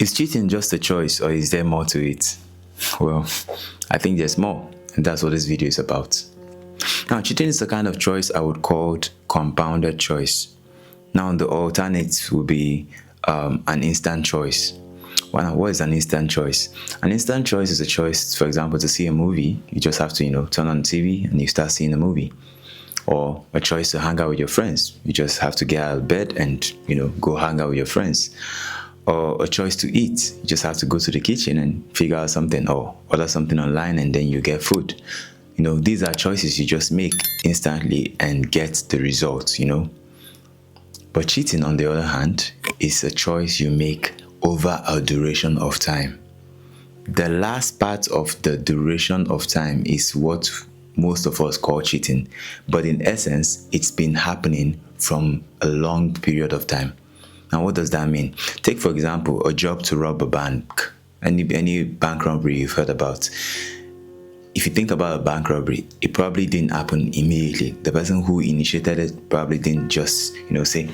Is cheating just a choice or is there more to it? Well, I think there's more, and that's what this video is about. Now, cheating is the kind of choice I would call compounded choice. Now, the alternate would be an instant choice. What is an instant choice? An instant choice is a choice, for example, to see a movie. You just have to, turn on the TV and you start seeing a movie. Or a choice to hang out with your friends. You just have to get out of bed and, go hang out with your friends. Or a choice to eat. You just have to go to the kitchen and figure out something or order something online and then you get food. These are choices you just make instantly and get the results, But cheating, on the other hand, is a choice you make over a duration of time. The last part of the duration of time is what most of us call cheating. But in essence, it's been happening from a long period of time. Now, what does that mean? Take, for example, a job to rob a bank. Any bank robbery you've heard about. If you think about a bank robbery, it probably didn't happen immediately. The person who initiated it probably didn't just, say,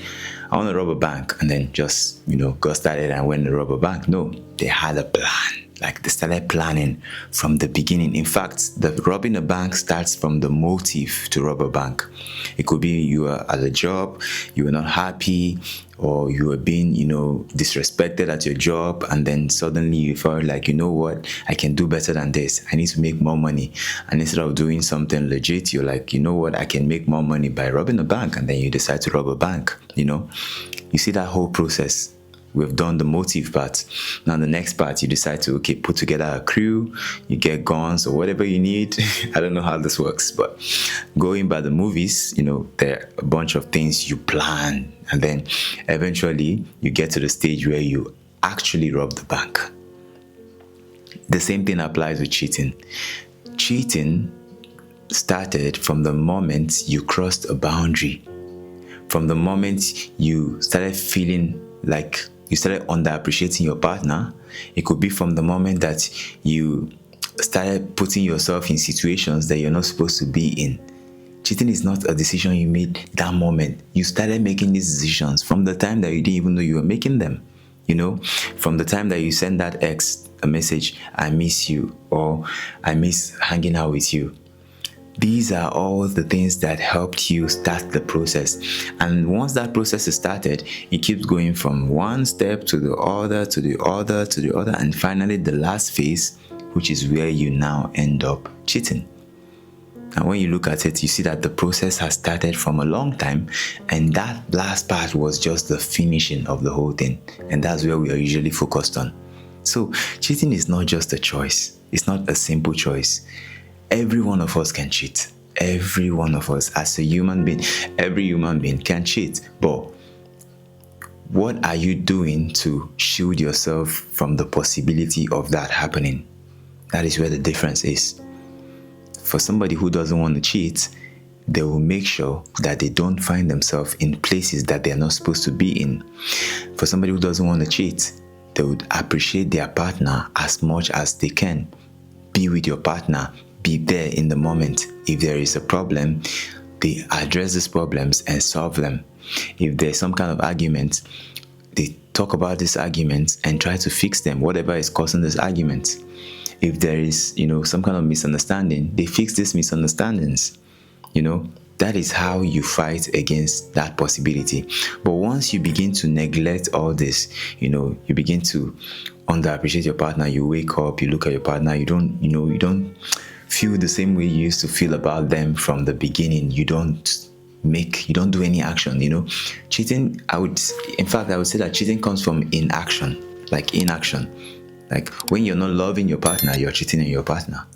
I want to rob a bank, and then just, got started and went to rob a bank. No, they had a plan. Like, they started planning from the beginning. In fact, the robbing a bank starts from the motive to rob a bank. It could be you are at a job, you were not happy, or you were being, disrespected at your job, and then suddenly you felt like, what, I can do better than this. I need to make more money. And instead of doing something legit, you're like, what, I can make more money by robbing a bank, and then you decide to rob a bank. You see that whole process. We've done the motive part. Now the next part, you decide to, put together a crew, you get guns or whatever you need. I don't know how this works, but going by the movies, there are a bunch of things you plan, and then eventually you get to the stage where you actually rob the bank. The same thing applies with cheating. Cheating started from the moment you crossed a boundary, from the moment you started feeling like you started underappreciating your partner. It could be from the moment that you started putting yourself in situations that you're not supposed to be in. Cheating is not a decision you made that moment. You started making these decisions from the time that you didn't even know you were making them. From the time that you send that ex a message, I miss you, or I miss hanging out with you. These are all the things that helped you start the process. And once that process is started, it keeps going from one step to the other, to the other, to the other, and finally the last phase, which is where you now end up cheating. And when you look at it, you see that the process has started from a long time, and that last part was just the finishing of the whole thing. And that's where we are usually focused on. So cheating is not just a choice. It's not a simple choice. Every one of us can cheat. Every one of us, as a human being, every human being can cheat. But what are you doing to shield yourself from the possibility of that happening? That is where the difference is. For somebody who doesn't want to cheat, they will make sure that they don't find themselves in places that they are not supposed to be in. For somebody who doesn't want to cheat, they would appreciate their partner as much as they can. Be with your partner. Be there in the moment. If there is a problem, they address these problems and solve them. If there's some kind of argument, they talk about these arguments and try to fix them, whatever is causing this argument. If there is, some kind of misunderstanding, they fix these misunderstandings. That is how you fight against that possibility. But once you begin to neglect all this, you begin to underappreciate your partner. You wake up, you look at your partner, you don't feel the same way you used to feel about them from the beginning. You don't do any action. Cheating, I would say that cheating comes from inaction. Like when you're not loving your partner, you're cheating on your partner.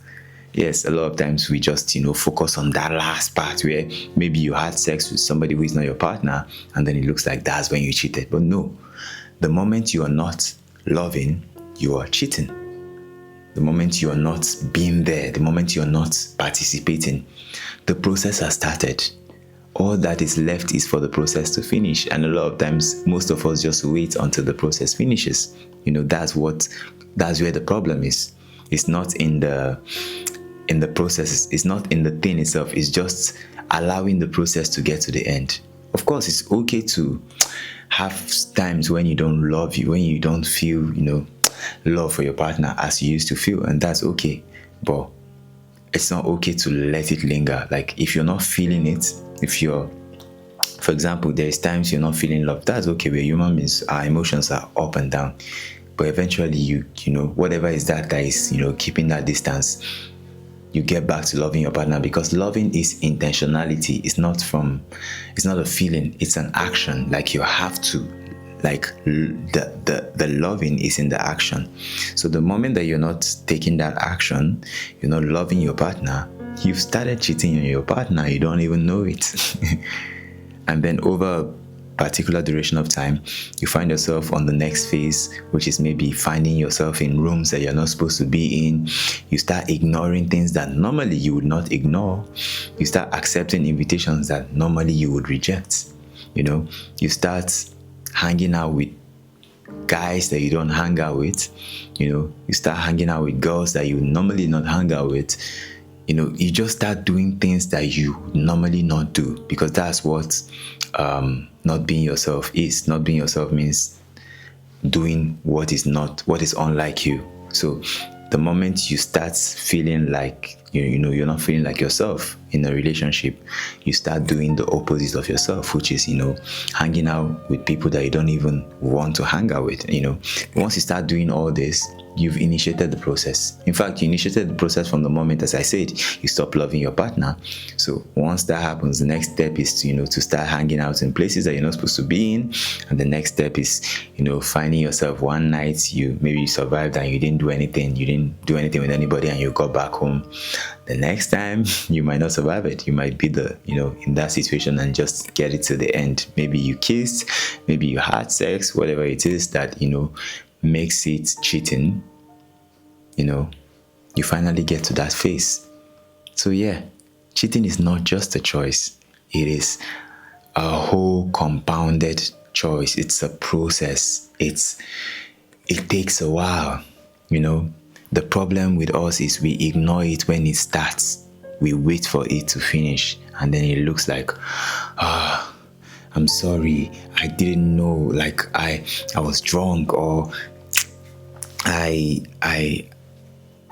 Yes, a lot of times we just focus on that last part where maybe you had sex with somebody who is not your partner, and then it looks like that's when you cheated. But no, the moment you are not loving, you are cheating. The moment you are not being there, the moment you are not participating, the process has started. All that is left is for the process to finish. And a lot of times, most of us just wait until the process finishes. That's where the problem is. It's not in the process. It's not in the thing itself. It's just allowing the process to get to the end. Of course, it's okay to have times when you don't love you, when you don't feel, love for your partner as you used to feel, and that's okay. But it's not okay to let it linger. Like, if you're not feeling it, for example, there's times you're not feeling love, that's okay. We're human beings, our emotions are up and down. But eventually you know, whatever is that is, keeping that distance, you get back to loving your partner, because loving is intentionality. It's not a feeling, it's an action. Like, you have to, like, the loving is in the action. So the moment that you're not taking that action, you're not loving your partner, you've started cheating on your partner, you don't even know it. And then over a particular duration of time, you find yourself on the next phase, which is maybe finding yourself in rooms that you're not supposed to be in. You start ignoring things that normally you would not ignore. You start accepting invitations that normally you would reject. You start hanging out with guys that you don't hang out with. You start hanging out with girls that you normally not hang out with. You just start doing things that you normally not do, because that's what not being yourself is. Not being yourself means doing what is unlike you. So the moment you start feeling like you're not feeling like yourself in a relationship, you start doing the opposite of yourself, which is hanging out with people that you don't even want to hang out with. Once you start doing all this, you've initiated the process. In fact, you initiated the process from the moment, as I said, you stop loving your partner. So once that happens, the next step is to start hanging out in places that you're not supposed to be in. And the next step is, finding yourself one night, maybe you survived and you didn't do anything with anybody, and you got back home. The next time, you might not survive it. You might be in that situation and just get it to the end. Maybe you kissed, maybe you had sex, whatever it is that, makes it cheating. You finally get to that phase. So yeah, cheating is not just a choice. It is a whole compounded choice. It's a process. It takes a while. The problem with us is we ignore it when it starts. We wait for it to finish, and then it looks like, I'm sorry, I didn't know, like I was drunk, or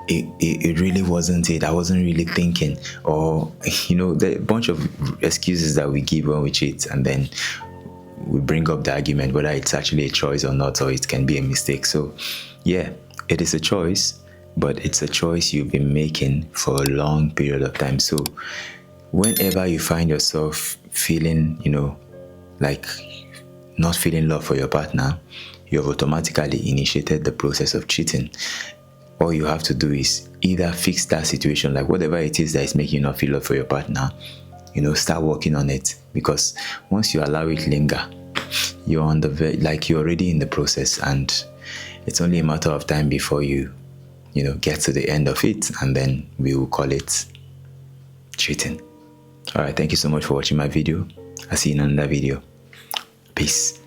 it really wasn't it. I wasn't really thinking, or the bunch of excuses that we give when we cheat, and then we bring up the argument whether it's actually a choice or not, or it can be a mistake. So yeah, it is a choice, but it's a choice you've been making for a long period of time. So whenever you find yourself feeling, like not feeling love for your partner, you have automatically initiated the process of cheating. All you have to do is either fix that situation, like whatever it is that is making you not feel love for your partner, start working on it. Because once you allow it linger, you're on you're already in the process, and it's only a matter of time before you get to the end of it, and then we will call it cheating. All right, thank you so much for watching my video. I'll see you in another video. Peace.